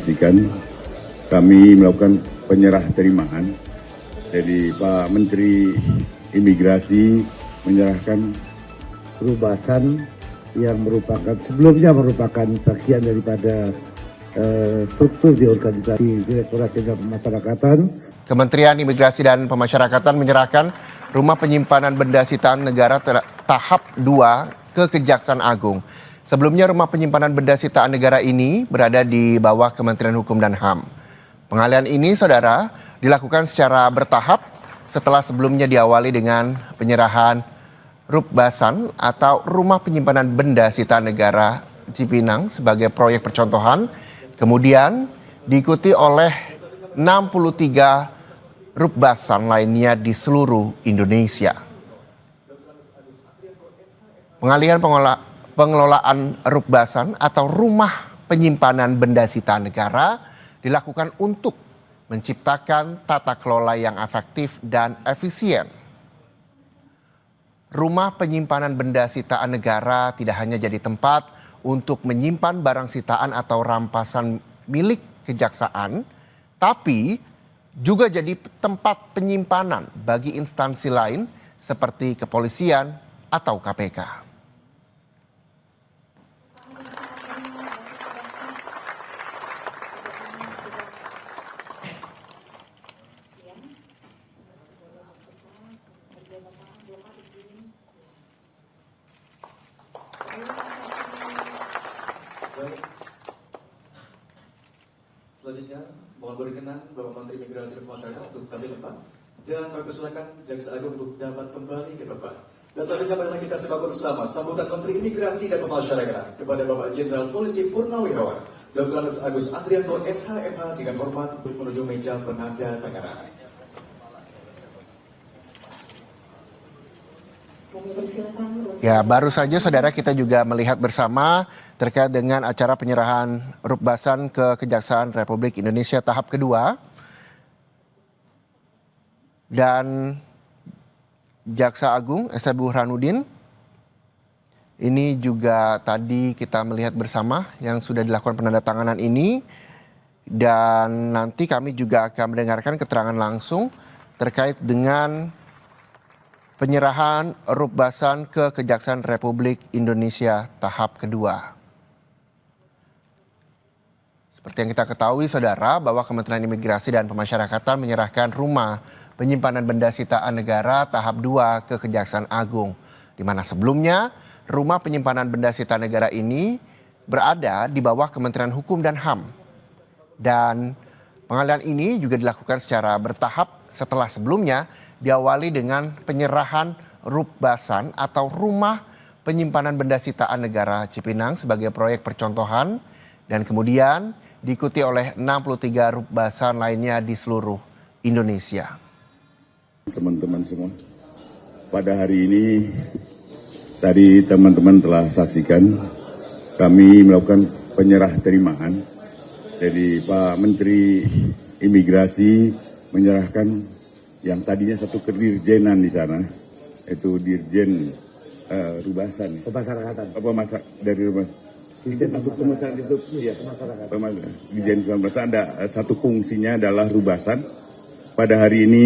saksikan, kami melakukan penyerah terimaan. Jadi Pak Menteri Imigrasi menyerahkan rubasan yang sebelumnya merupakan bagian daripada struktur di organisasi Direktorat Jenderal Pemasyarakatan. Kementerian Imigrasi dan Pemasyarakatan menyerahkan rumah penyimpanan benda sitaan negara tahap 2 ke Kejaksaan Agung. Sebelumnya rumah penyimpanan benda sitaan negara ini berada di bawah Kementerian Hukum dan HAM. Pengalihan ini, saudara, dilakukan secara bertahap setelah sebelumnya diawali dengan penyerahan Rubbasan atau Rumah Penyimpanan Benda Sitaan Negara Cipinang sebagai proyek percontohan, kemudian diikuti oleh 63 Rubbasan lainnya di seluruh Indonesia. Pengalihan pengelolaan Rubbasan atau Rumah Penyimpanan Benda Sitaan Negara dilakukan untuk menciptakan tata kelola yang efektif dan efisien. Rumah penyimpanan benda sitaan negara tidak hanya jadi tempat untuk menyimpan barang sitaan atau rampasan milik kejaksaan, tapi juga jadi tempat penyimpanan bagi instansi lain seperti kepolisian atau KPK. Selanjutnya, mohon berkenan Bapak Menteri Imigrasi dan Pemasyarakatan untuk tampil tempat dan kami persilakan Jaksa Agung untuk dapat kembali ke tempat. Dan selanjutnya marilah kita simak bersama sambutan Menteri Imigrasi dan Pemasyarakatan kepada Bapak Jenderal Polisi Purnawirawan Dr. Agus Andrianto SHMH dengan hormat untuk menuju meja penandatanganan. Ya, baru saja saudara kita juga melihat bersama terkait dengan acara penyerahan Rubbasan ke Kejaksaan Republik Indonesia tahap kedua. Dan Jaksa Agung S.I. Burhanuddin ini juga tadi kita melihat bersama yang sudah dilakukan penandatanganan ini. Dan nanti kami juga akan mendengarkan keterangan langsung terkait dengan penyerahan Rubbasan ke Kejaksaan Republik Indonesia tahap kedua. Seperti yang kita ketahui, saudara, bahwa Kementerian Imigrasi dan Pemasyarakatan menyerahkan rumah penyimpanan benda sitaan negara tahap 2 ke Kejaksaan Agung, di mana sebelumnya rumah penyimpanan benda sitaan negara ini berada di bawah Kementerian Hukum dan HAM. Dan pengalihan ini juga dilakukan secara bertahap setelah sebelumnya diawali dengan penyerahan Rubbasan atau Rumah Penyimpanan Benda Sitaan Negara Cipinang sebagai proyek percontohan dan kemudian diikuti oleh 63 Rubbasan lainnya di seluruh Indonesia. Teman-teman semua, pada hari ini tadi teman-teman telah saksikan kami melakukan penyerah terimaan. Jadi Pak Menteri Imigrasi menyerahkan yang tadinya satu kedirjenan di sana, itu Dirjen Rubbasan. Pemasyarakatan. Dari rumah. Dirjen untuk pemasaran itu, ya. Dirjen Rubbasan ada satu fungsinya adalah Rubbasan. Pada hari ini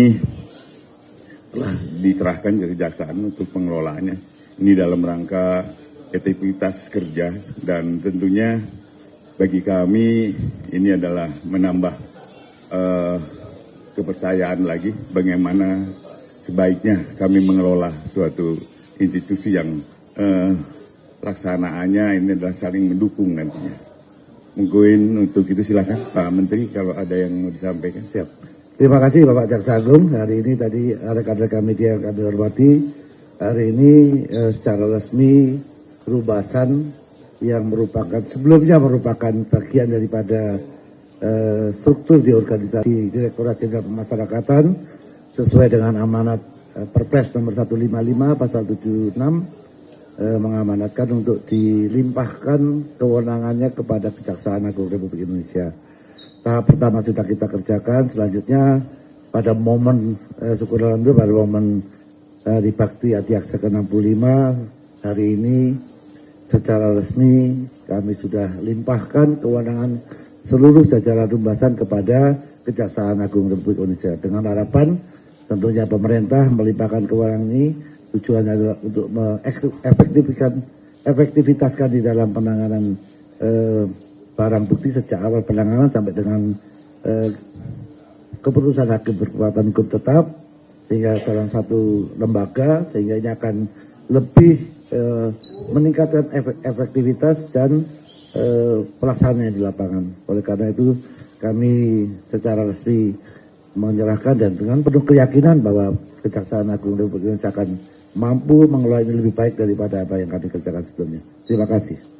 telah diserahkan ke Kejaksaan untuk pengelolaannya. Ini dalam rangka efektivitas kerja dan tentunya bagi kami ini adalah menambah kepercayaan lagi bagaimana sebaiknya kami mengelola suatu institusi yang pelaksanaannya ini adalah saling mendukung nantinya. Mungkin untuk itu silakan Pak Menteri kalau ada yang mau disampaikan. Siap. Terima kasih Bapak Jaksa Agung. Hari ini tadi rekan-rekan media yang kami hormati, hari ini secara resmi Rubbasan yang sebelumnya merupakan bagian daripada struktur di organisasi Direktorat Jenderal Pemasyarakatan sesuai dengan amanat Perpres nomor 155 pasal 76 mengamanatkan untuk dilimpahkan kewenangannya kepada Kejaksaan Agung Republik Indonesia. Tahap pertama sudah kita kerjakan, selanjutnya pada momen syukur alhamdulillah pada momen di Bakti Adiaksa ke-65 hari ini secara resmi kami sudah limpahkan kewenangan seluruh jajaran rumbasan kepada Kejaksaan Agung Republik Indonesia dengan harapan tentunya pemerintah melimpahkan kewenangan ini tujuannya adalah untuk efektivitaskan di dalam penanganan barang bukti sejak awal penanganan sampai dengan keputusan hakim berkekuatan hukum tetap, sehingga dalam satu lembaga, sehingga ini akan lebih meningkatkan efektivitas dan pelaksanaan di lapangan. Oleh karena itu kami secara resmi menyerahkan dan dengan penuh keyakinan bahwa Kejaksaan Agung Republik Indonesia akan mampu mengelola ini lebih baik daripada apa yang kami kerjakan sebelumnya. Terima kasih.